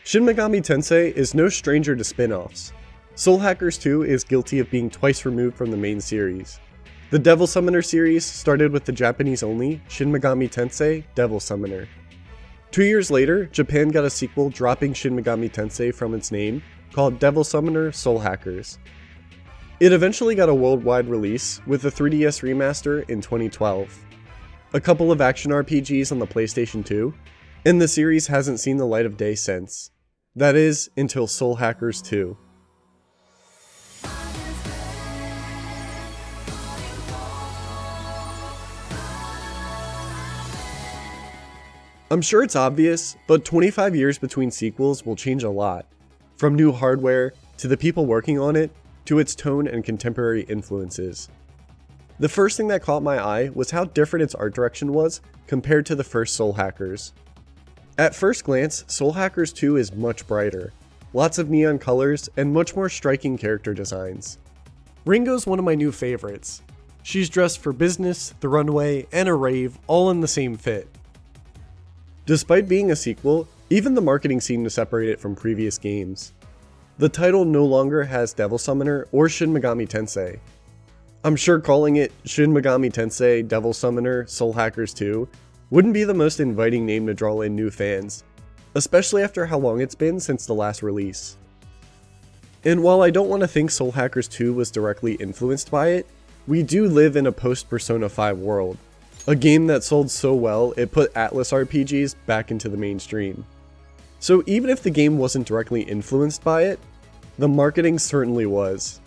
Shin Megami Tensei is no stranger to spin-offs. Soul Hackers 2 is guilty of being twice removed from the main series. The Devil Summoner series started with the Japanese-only Shin Megami Tensei Devil Summoner. 2 years later, Japan got a sequel dropping Shin Megami Tensei from its name, called Devil Summoner Soul Hackers. It eventually got a worldwide release with the 3DS remaster in 2012. A couple of action RPGs on the PlayStation 2, and the series hasn't seen the light of day since. That is, until Soul Hackers 2. I'm sure it's obvious, but 25 years between sequels will change a lot. From new hardware, to the people working on it, to its tone and contemporary influences. The first thing that caught my eye was how different its art direction was compared to the first Soul Hackers. At first glance, Soul Hackers 2 is much brighter, lots of neon colors, and much more striking character designs. Ringo's one of my new favorites. She's dressed for business, the runway, and a rave, all in the same fit. Despite being a sequel, even the marketing seemed to separate it from previous games. The title no longer has Devil Summoner or Shin Megami Tensei. I'm sure calling it Shin Megami Tensei Devil Summoner Soul Hackers 2 wouldn't be the most inviting name to draw in new fans, especially after how long it's been since the last release. And while I don't want to think Soul Hackers 2 was directly influenced by it, we do live in a post-Persona 5 world. A game that sold so well, it put ATLUS RPGs back into the mainstream. So even if the game wasn't directly influenced by it, the marketing certainly was.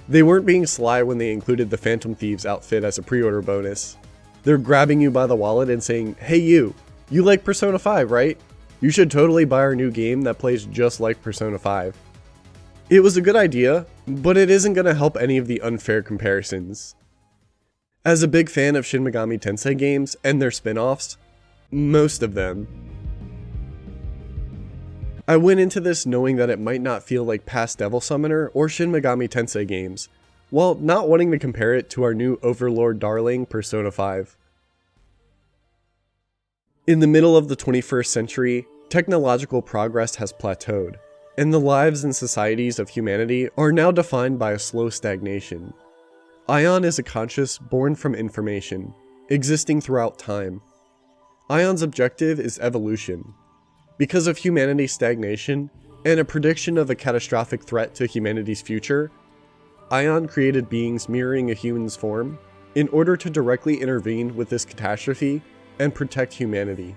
They weren't being sly when they included the Phantom Thieves outfit as a pre-order bonus. They're grabbing you by the wallet and saying, "Hey you like Persona 5, right? You should totally buy our new game that plays just like Persona 5. It was a good idea, but it isn't going to help any of the unfair comparisons. As a big fan of Shin Megami Tensei games and their spin-offs, most of them, I went into this knowing that it might not feel like past Devil Summoner or Shin Megami Tensei games, while not wanting to compare it to our new Overlord darling Persona 5. In the middle of the 21st century, technological progress has plateaued, and the lives and societies of humanity are now defined by a slow stagnation. Aion is a conscious born from information, existing throughout time. Aion's objective is evolution. Because of humanity's stagnation, and a prediction of a catastrophic threat to humanity's future, Aion created beings mirroring a human's form in order to directly intervene with this catastrophe and protect humanity.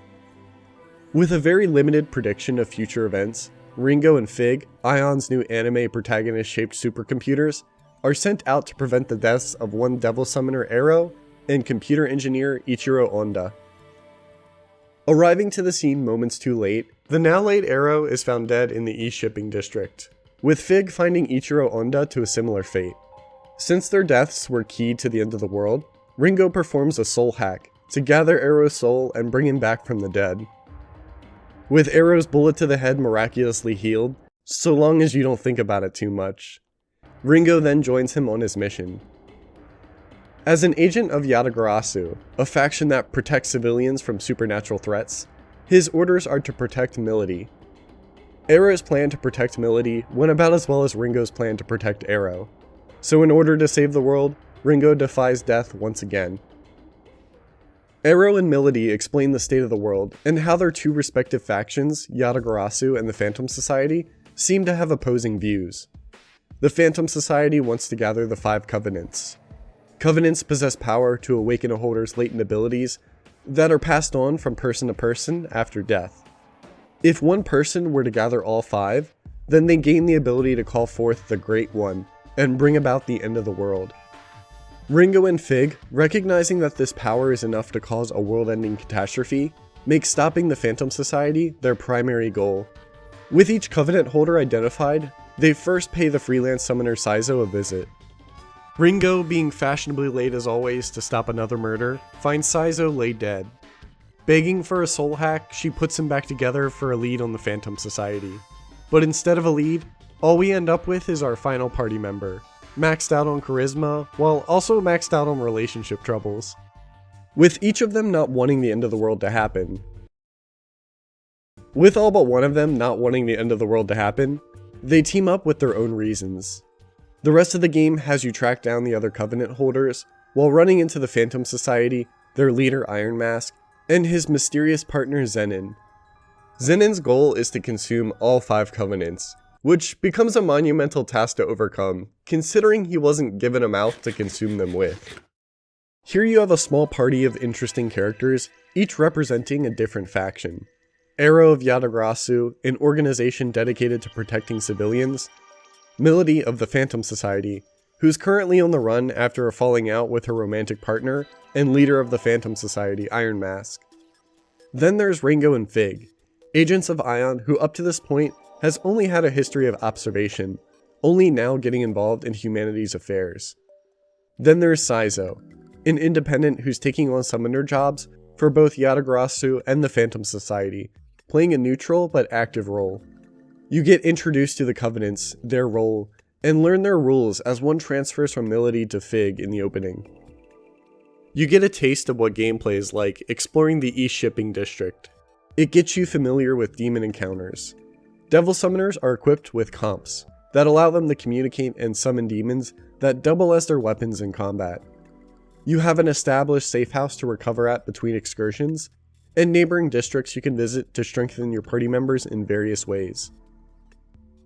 With a very limited prediction of future events, Ringo and Fig, Aion's new anime protagonist-shaped supercomputers, are sent out to prevent the deaths of one Devil Summoner Arrow and computer engineer Ichiro Onda. Arriving to the scene moments too late, the now late Arrow is found dead in the East Shipping District, with Fig finding Ichiro Onda to a similar fate. Since their deaths were key to the end of the world, Ringo performs a soul hack to gather Arrow's soul and bring him back from the dead. With Arrow's bullet to the head miraculously healed, so long as you don't think about it too much, Ringo then joins him on his mission. As an agent of Yatagarasu, a faction that protects civilians from supernatural threats, his orders are to protect Milady. Arrow's plan to protect Milady went about as well as Ringo's plan to protect Arrow, so in order to save the world, Ringo defies death once again. Arrow and Milady explain the state of the world and how their two respective factions, Yatagarasu and the Phantom Society, seem to have opposing views. The Phantom Society wants to gather the 5 Covenants. Covenants possess power to awaken a holder's latent abilities that are passed on from person to person after death. If one person were to gather all 5, then they gain the ability to call forth the Great One and bring about the end of the world. Ringo and Fig, recognizing that this power is enough to cause a world-ending catastrophe, make stopping the Phantom Society their primary goal. With each Covenant holder identified, they first pay the freelance summoner Saizo a visit. Ringo, being fashionably late as always to stop another murder, finds Saizo laid dead. Begging for a soul hack, she puts him back together for a lead on the Phantom Society. But instead of a lead, all we end up with is our final party member, maxed out on charisma, while also maxed out on relationship troubles. With each of them not wanting the end of the world to happen, With all but one of them not wanting the end of the world to happen, they team up with their own reasons. The rest of the game has you track down the other Covenant holders, while running into the Phantom Society, their leader Iron Mask, and his mysterious partner Zenin. Zenin's goal is to consume all 5 Covenants, which becomes a monumental task to overcome, considering he wasn't given a mouth to consume them with. Here you have a small party of interesting characters, each representing a different faction. Arrow of Yatagarasu, an organization dedicated to protecting civilians. Melody of the Phantom Society, who's currently on the run after a falling out with her romantic partner, and leader of the Phantom Society, Iron Mask. Then there's Ringo and Fig, agents of Aion who up to this point has only had a history of observation, only now getting involved in humanity's affairs. Then there's Saizo, an independent who's taking on summoner jobs for both Yatagarasu and the Phantom Society, playing a neutral but active role. You get introduced to the Covenants, their role, and learn their rules as one transfers from Melody to Fig in the opening. You get a taste of what gameplay is like exploring the East Shipping District. It gets you familiar with demon encounters. Devil Summoners are equipped with comps that allow them to communicate and summon demons that double as their weapons in combat. You have an established safe house to recover at between excursions, and neighboring districts you can visit to strengthen your party members in various ways.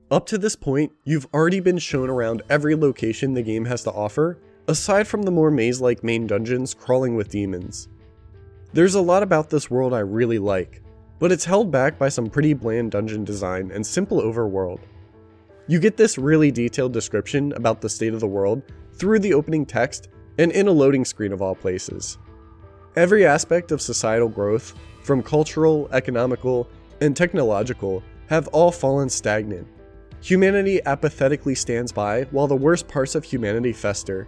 Up to this point, you've already been shown around every location the game has to offer, aside from the more maze-like main dungeons crawling with demons. There's a lot about this world I really like, but it's held back by some pretty bland dungeon design and simple overworld. You get this really detailed description about the state of the world through the opening text and in a loading screen of all places. Every aspect of societal growth, from cultural, economical, and technological, have all fallen stagnant. Humanity apathetically stands by while the worst parts of humanity fester.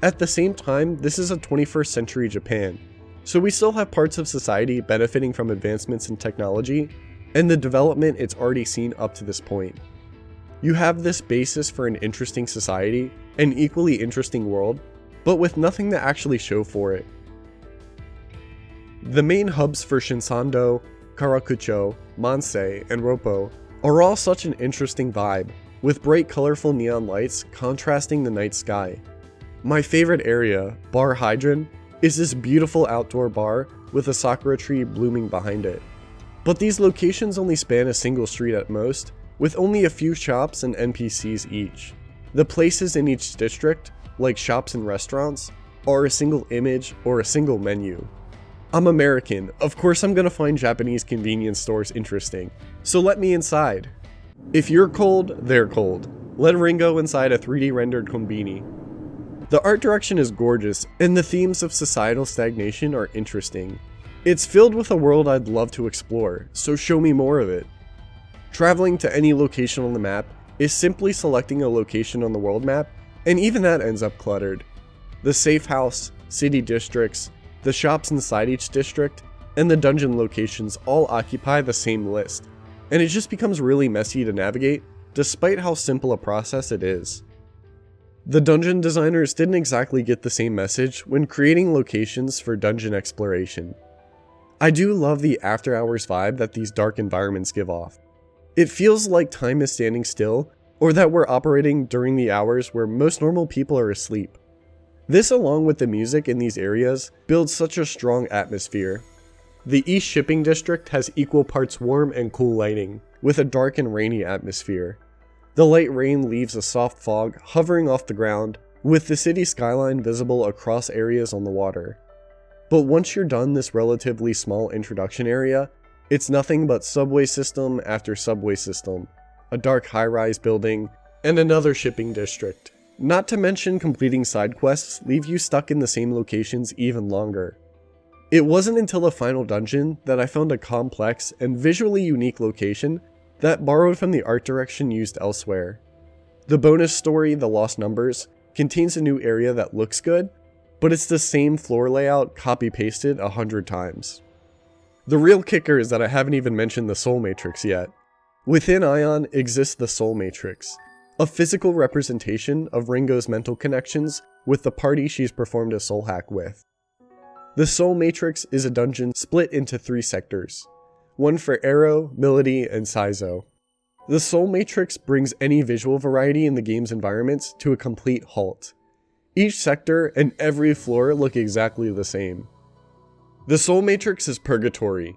At the same time, this is a 21st century Japan, so we still have parts of society benefiting from advancements in technology and the development it's already seen up to this point. You have this basis for an interesting society, an equally interesting world, but with nothing to actually show for it. The main hubs for Shinsando, Karakucho, Mansei, and Roppo are all such an interesting vibe, with bright colorful neon lights contrasting the night sky. My favorite area, Bar Hydron, is this beautiful outdoor bar with a sakura tree blooming behind it. But these locations only span a single street at most, with only a few shops and NPCs each. The places in each district, like shops and restaurants, are a single image or a single menu. I'm American, of course I'm gonna find Japanese convenience stores interesting, so let me inside. If you're cold, they're cold. Let Ringo inside a 3D rendered konbini. The art direction is gorgeous, and the themes of societal stagnation are interesting. It's filled with a world I'd love to explore, so show me more of it. Traveling to any location on the map is simply selecting a location on the world map, and even that ends up cluttered. The safe house, city districts, the shops inside each district, and the dungeon locations all occupy the same list, and it just becomes really messy to navigate, despite how simple a process it is. The dungeon designers didn't exactly get the same message when creating locations for dungeon exploration. I do love the after hours vibe that these dark environments give off. It feels like time is standing still, or that we're operating during the hours where most normal people are asleep. This, along with the music in these areas, builds such a strong atmosphere. The East Shipping District has equal parts warm and cool lighting, with a dark and rainy atmosphere. The light rain leaves a soft fog hovering off the ground, with the city skyline visible across areas on the water. But once you're done this relatively small introduction area, it's nothing but subway system after subway system, a dark high-rise building, and another shipping district. Not to mention completing side quests leave you stuck in the same locations even longer. It wasn't until the final dungeon that I found a complex and visually unique location that borrowed from the art direction used elsewhere. The bonus story, The Lost Numbers, contains a new area that looks good, but it's the same floor layout copy-pasted 100 times. The real kicker is that I haven't even mentioned the Soul Matrix yet. Within Aion exists the Soul Matrix, a physical representation of Ringo's mental connections with the party she's performed a soul hack with. The Soul Matrix is a dungeon split into 3 sectors. one for Arrow, Melody, and Saizo. The Soul Matrix brings any visual variety in the game's environments to a complete halt. Each sector and every floor look exactly the same. The Soul Matrix is purgatory.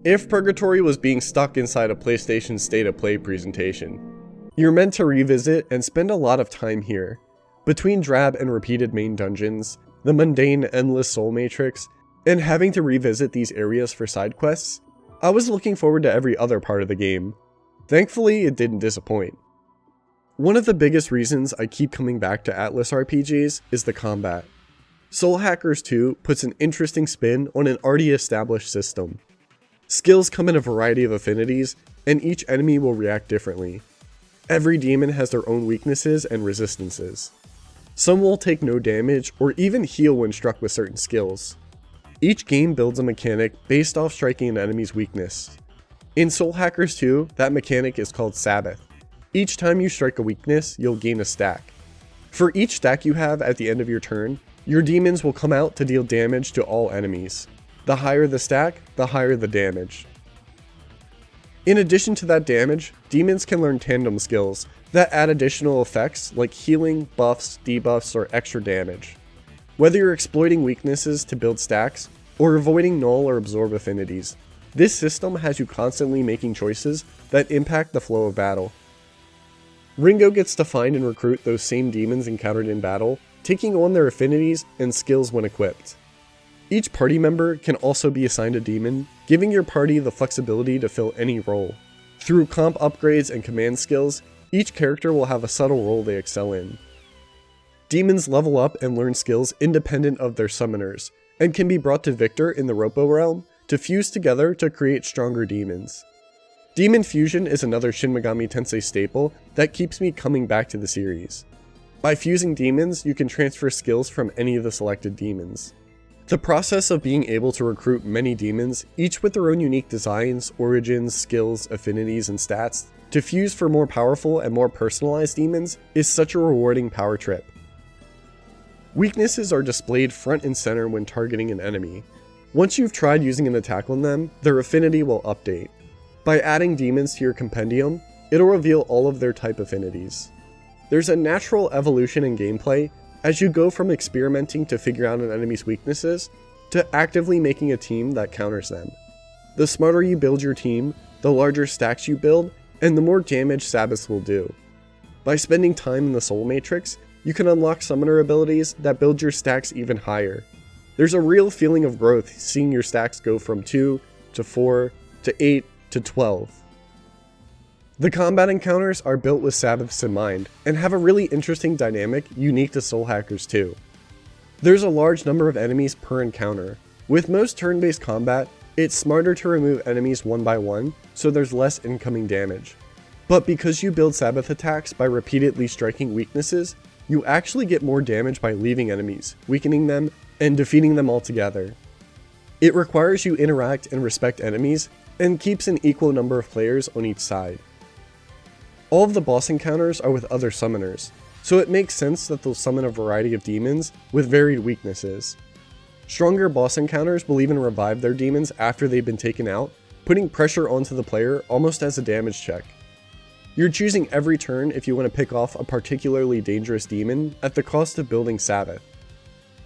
If purgatory was being stuck inside a PlayStation State of Play presentation. You're meant to revisit and spend a lot of time here. Between drab and repeated main dungeons, the mundane endless Soul Matrix, and having to revisit these areas for side quests, I was looking forward to every other part of the game. Thankfully, it didn't disappoint. One of the biggest reasons I keep coming back to ATLUS RPGs is the combat. Soul Hackers 2 puts an interesting spin on an already established system. Skills come in a variety of affinities, and each enemy will react differently. Every demon has their own weaknesses and resistances. Some will take no damage or even heal when struck with certain skills. Each game builds a mechanic based off striking an enemy's weakness. In Soul Hackers 2, that mechanic is called Sabbath. Each time you strike a weakness, you'll gain a stack. For each stack you have at the end of your turn, your demons will come out to deal damage to all enemies. The higher the stack, the higher the damage. In addition to that damage, demons can learn tandem skills that add additional effects like healing, buffs, debuffs, or extra damage. Whether you're exploiting weaknesses to build stacks, or avoiding null or absorb affinities, this system has you constantly making choices that impact the flow of battle. Ringo gets to find and recruit those same demons encountered in battle, taking on their affinities and skills when equipped. Each party member can also be assigned a demon, giving your party the flexibility to fill any role. Through comp upgrades and command skills, each character will have a subtle role they excel in. Demons level up and learn skills independent of their summoners, and can be brought to Victor in the Ropo realm to fuse together to create stronger demons. Demon fusion is another Shin Megami Tensei staple that keeps me coming back to the series. By fusing demons, you can transfer skills from any of the selected demons. The process of being able to recruit many demons, each with their own unique designs, origins, skills, affinities, and stats, to fuse for more powerful and more personalized demons is such a rewarding power trip. Weaknesses are displayed front and center when targeting an enemy. Once you've tried using an attack on them, their affinity will update. By adding demons to your compendium, it'll reveal all of their type affinities. There's a natural evolution in gameplay as you go from experimenting to figure out an enemy's weaknesses, to actively making a team that counters them. The smarter you build your team, the larger stacks you build, and the more damage Sabbaths will do. By spending time in the Soul Matrix, you can unlock summoner abilities that build your stacks even higher. There's a real feeling of growth seeing your stacks go from 2 to 4 to 8 to 12. The combat encounters are built with Sabbaths in mind, and have a really interesting dynamic unique to Soul Hackers 2. There's a large number of enemies per encounter. With most turn-based combat, it's smarter to remove enemies one by one, so there's less incoming damage. But because you build Sabbath attacks by repeatedly striking weaknesses, you actually get more damage by leaving enemies, weakening them, and defeating them altogether. It requires you interact and respect enemies, and keeps an equal number of players on each side. All of the boss encounters are with other summoners, so it makes sense that they'll summon a variety of demons with varied weaknesses. Stronger boss encounters will even revive their demons after they've been taken out, putting pressure onto the player almost as a damage check. You're choosing every turn if you want to pick off a particularly dangerous demon at the cost of building Sabbath.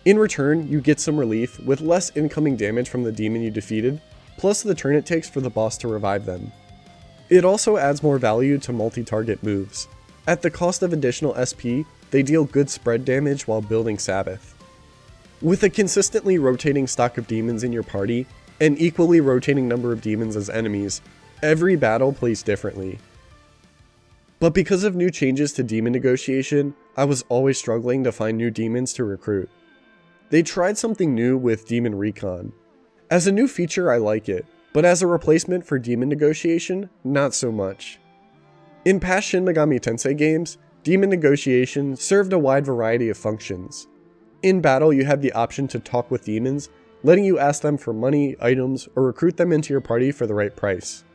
In return, you get some relief with less incoming damage from the demon you defeated, plus the turn it takes for the boss to revive them. It also adds more value to multi-target moves. At the cost of additional SP, they deal good spread damage while building Sabbath. With a consistently rotating stock of demons in your party, and equally rotating number of demons as enemies, every battle plays differently. But because of new changes to demon negotiation, I was always struggling to find new demons to recruit. They tried something new with Demon Recon. As a new feature, I like it, but as a replacement for demon negotiation, not so much. In past Shin Megami Tensei games, demon negotiation served a wide variety of functions. In battle, you had the option to talk with demons, letting you ask them for money, items, or recruit them into your party for the right price.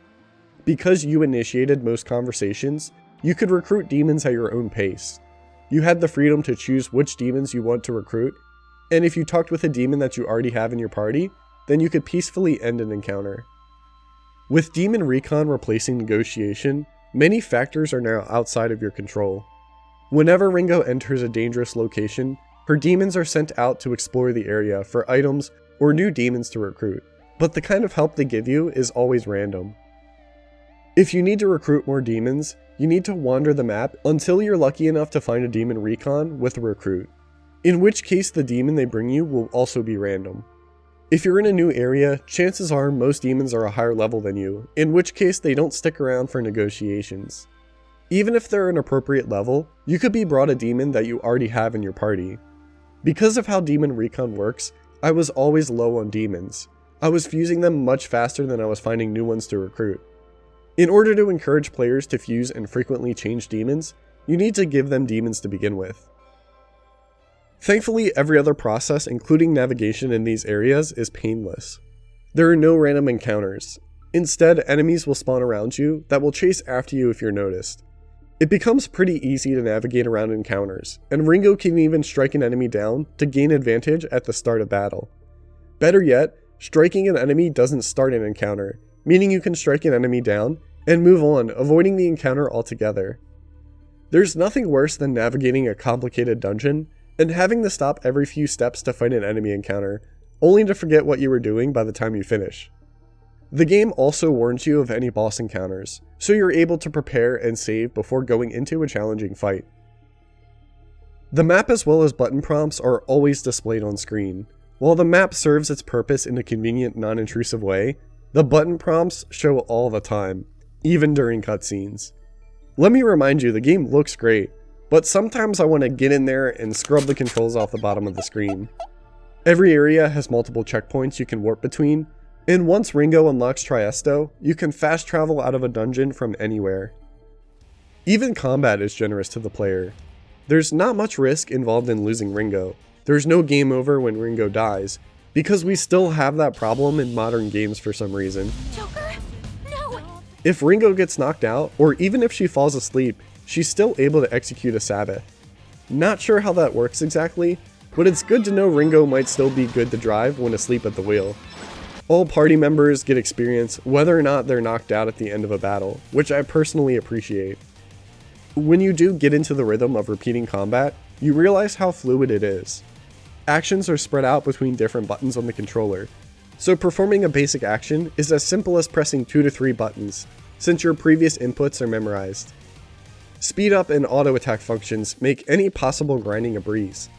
Because you initiated most conversations, you could recruit demons at your own pace. You had the freedom to choose which demons you want to recruit, and if you talked with a demon that you already have in your party, then you could peacefully end an encounter. With Demon Recon replacing negotiation, many factors are now outside of your control. Whenever Ringo enters a dangerous location, her demons are sent out to explore the area for items or new demons to recruit, but the kind of help they give you is always random. If you need to recruit more demons, you need to wander the map until you're lucky enough to find a Demon Recon with a recruit, in which case the demon they bring you will also be random. If you're in a new area, chances are most demons are a higher level than you, in which case they don't stick around for negotiations. Even if they're an appropriate level, you could be brought a demon that you already have in your party. Because of how Demon Recon works, I was always low on demons. I was fusing them much faster than I was finding new ones to recruit. In order to encourage players to fuse and frequently change demons, you need to give them demons to begin with. Thankfully, every other process, including navigation in these areas, is painless. There are no random encounters. Instead, enemies will spawn around you that will chase after you if you're noticed. It becomes pretty easy to navigate around encounters, and Ringo can even strike an enemy down to gain advantage at the start of battle. Better yet, striking an enemy doesn't start an encounter, meaning you can strike an enemy down and move on, avoiding the encounter altogether. There's nothing worse than navigating a complicated dungeon and having to stop every few steps to fight an enemy encounter, only to forget what you were doing by the time you finish. The game also warns you of any boss encounters, so you're able to prepare and save before going into a challenging fight. The map as well as button prompts are always displayed on screen. While the map serves its purpose in a convenient, non-intrusive way, the button prompts show all the time, even during cutscenes. Let me remind you, the game looks great, but sometimes I want to get in there and scrub the controls off the bottom of the screen. Every area has multiple checkpoints you can warp between, and once Ringo unlocks Triesto, you can fast travel out of a dungeon from anywhere. Even combat is generous to the player. There's not much risk involved in losing Ringo. There's no game over when Ringo dies, because we still have that problem in modern games for some reason. Joker, no! If Ringo gets knocked out, or even if she falls asleep, she's still able to execute a Sabbath. Not sure how that works exactly, but it's good to know Ringo might still be good to drive when asleep at the wheel. All party members get experience whether or not they're knocked out at the end of a battle, which I personally appreciate. When you do get into the rhythm of repeating combat, you realize how fluid it is. Actions are spread out between different buttons on the controller, so performing a basic action is as simple as pressing 2 to 3 buttons, since your previous inputs are memorized. Speed up and auto attack functions make any possible grinding a breeze.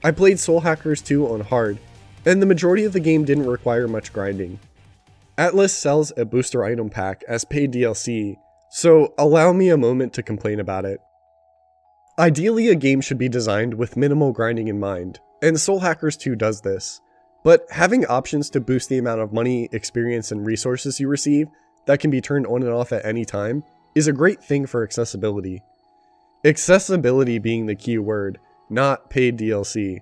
I played Soul Hackers 2 on hard, and the majority of the game didn't require much grinding. ATLUS sells a booster item pack as paid DLC, so allow me a moment to complain about it. Ideally, a game should be designed with minimal grinding in mind, and Soul Hackers 2 does this, but having options to boost the amount of money, experience, and resources you receive that can be turned on and off at any time is a great thing for accessibility. Accessibility being the key word, not paid DLC.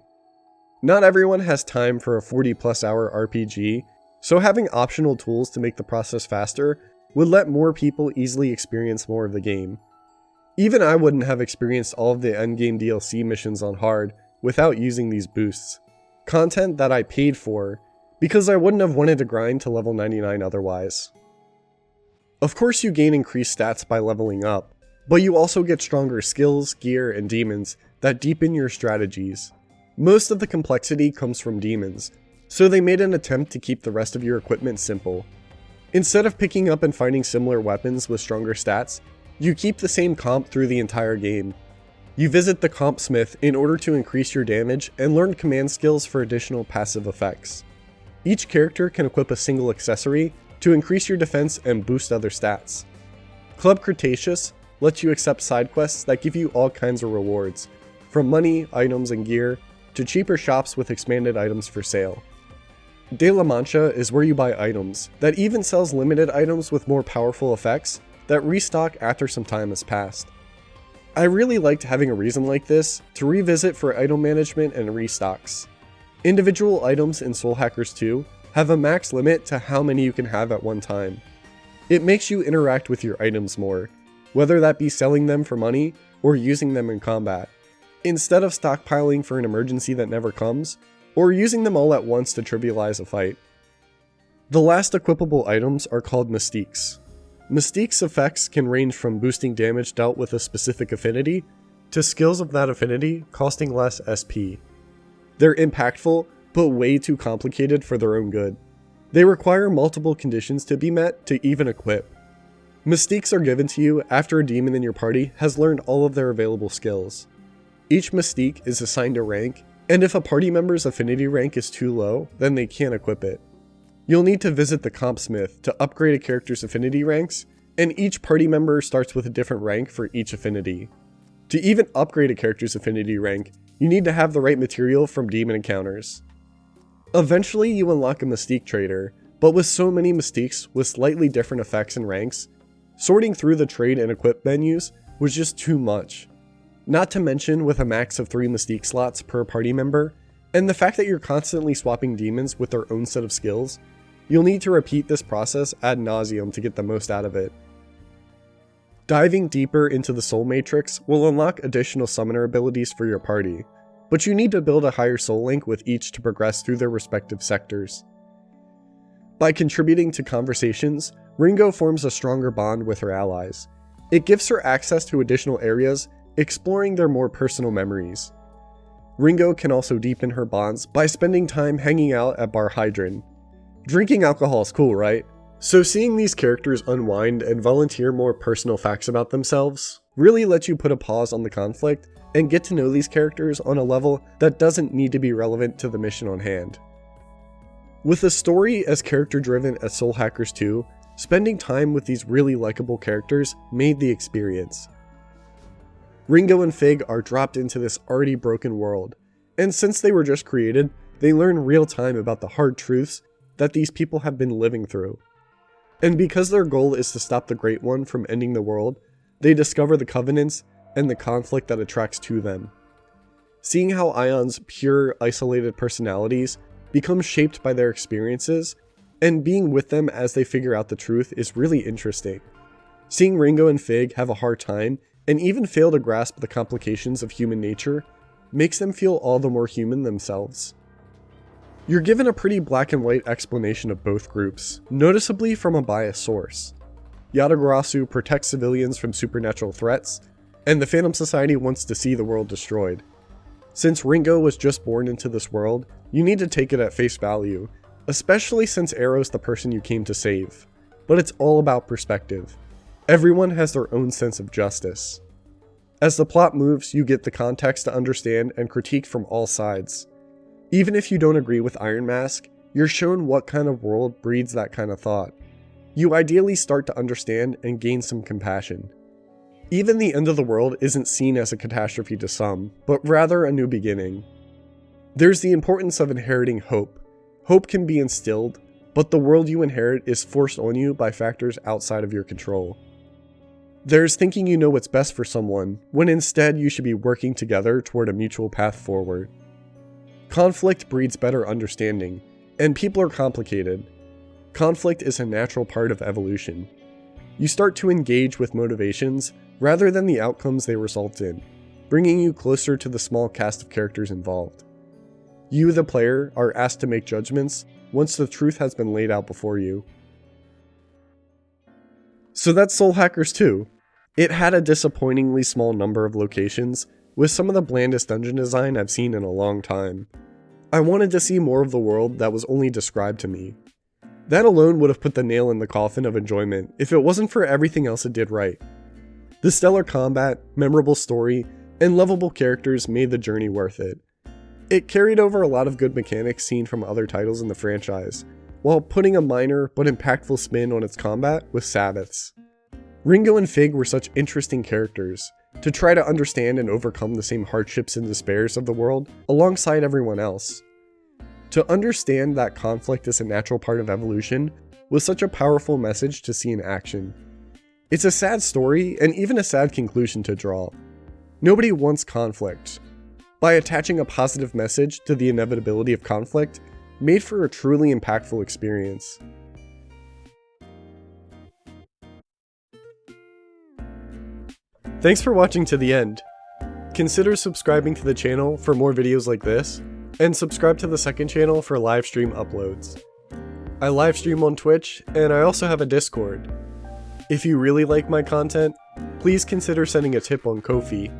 Not everyone has time for a 40+ hour RPG, so having optional tools to make the process faster would let more people easily experience more of the game. Even I wouldn't have experienced all of the endgame DLC missions on hard without using these boosts. Content that I paid for, because I wouldn't have wanted to grind to level 99 otherwise. Of course you gain increased stats by leveling up, but you also get stronger skills, gear, and demons that deepen your strategies. Most of the complexity comes from demons, so they made an attempt to keep the rest of your equipment simple. Instead of picking up and finding similar weapons with stronger stats, you keep the same comp through the entire game. You visit the comp smith in order to increase your damage and learn command skills for additional passive effects. Each character can equip a single accessory to increase your defense and boost other stats. Club Cretaceous lets you accept side quests that give you all kinds of rewards, from money, items, and gear, to cheaper shops with expanded items for sale. De La Mancha is where you buy items that even sells limited items with more powerful effects that restock after some time has passed. I really liked having a reason like this to revisit for item management and restocks. Individual items in Soul Hackers 2 have a max limit to how many you can have at one time. It makes you interact with your items more, whether that be selling them for money or using them in combat, instead of stockpiling for an emergency that never comes, or using them all at once to trivialize a fight. The last equipable items are called mystiques. Mystiques' effects can range from boosting damage dealt with a specific affinity, to skills of that affinity costing less SP. They're impactful, but way too complicated for their own good. They require multiple conditions to be met to even equip. Mystiques are given to you after a demon in your party has learned all of their available skills. Each mystique is assigned a rank, and if a party member's affinity rank is too low, then they can't equip it. You'll need to visit the compsmith to upgrade a character's affinity ranks, and each party member starts with a different rank for each affinity. To even upgrade a character's affinity rank, you need to have the right material from demon encounters. Eventually you unlock a mystique trader, but with so many mystiques with slightly different effects and ranks, sorting through the trade and equip menus was just too much. Not to mention with a max of 3 mystique slots per party member, and the fact that you're constantly swapping demons with their own set of skills, you'll need to repeat this process ad nauseum to get the most out of it. Diving deeper into the Soul Matrix will unlock additional summoner abilities for your party, but you need to build a higher soul link with each to progress through their respective sectors. By contributing to conversations, Ringo forms a stronger bond with her allies. It gives her access to additional areas, exploring their more personal memories. Ringo can also deepen her bonds by spending time hanging out at Bar Hydron. Drinking alcohol is cool, right? So seeing these characters unwind and volunteer more personal facts about themselves really lets you put a pause on the conflict and get to know these characters on a level that doesn't need to be relevant to the mission on hand. With a story as character-driven as Soul Hackers 2, spending time with these really likable characters made the experience. Ringo and Fig are dropped into this already broken world, and since they were just created, they learn real time about the hard truths that these people have been living through. And because their goal is to stop the Great One from ending the world, they discover the covenants and the conflict that attracts to them. Seeing how Aion's pure, isolated personalities become shaped by their experiences, and being with them as they figure out the truth is really interesting. Seeing Ringo and Fig have a hard time, and even fail to grasp the complications of human nature, makes them feel all the more human themselves. You're given a pretty black and white explanation of both groups, noticeably from a biased source. Yatagarasu protects civilians from supernatural threats, and the Phantom Society wants to see the world destroyed. Since Ringo was just born into this world, you need to take it at face value, especially since Arrow's the person you came to save. But it's all about perspective. Everyone has their own sense of justice. As the plot moves, you get the context to understand and critique from all sides. Even if you don't agree with Iron Mask, you're shown what kind of world breeds that kind of thought. You ideally start to understand and gain some compassion. Even the end of the world isn't seen as a catastrophe to some, but rather a new beginning. There's the importance of inheriting hope. Hope can be instilled, but the world you inherit is forced on you by factors outside of your control. There's thinking you know what's best for someone, when instead you should be working together toward a mutual path forward. Conflict breeds better understanding, and people are complicated. Conflict is a natural part of evolution. You start to engage with motivations rather than the outcomes they result in, bringing you closer to the small cast of characters involved. You, the player, are asked to make judgments once the truth has been laid out before you. So that's Soul Hackers 2. It had a disappointingly small number of locations, with some of the blandest dungeon design I've seen in a long time. I wanted to see more of the world that was only described to me. That alone would have put the nail in the coffin of enjoyment if it wasn't for everything else it did right. The stellar combat, memorable story, and lovable characters made the journey worth it. It carried over a lot of good mechanics seen from other titles in the franchise, while putting a minor but impactful spin on its combat with Sabbaths. Ringo and Fig were such interesting characters, to try to understand and overcome the same hardships and despairs of the world alongside everyone else. To understand that conflict is a natural part of evolution was such a powerful message to see in action. It's a sad story and even a sad conclusion to draw. Nobody wants conflict. By attaching a positive message to the inevitability of conflict, made for a truly impactful experience. Thanks for watching to the end. Consider subscribing to the channel for more videos like this, and subscribe to the second channel for live stream uploads. I live stream on Twitch, and I also have a Discord. If you really like my content, please consider sending a tip on Ko-fi.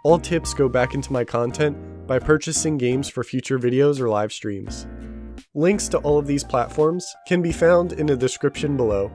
All tips go back into my content by purchasing games for future videos or live streams. Links to all of these platforms can be found in the description below.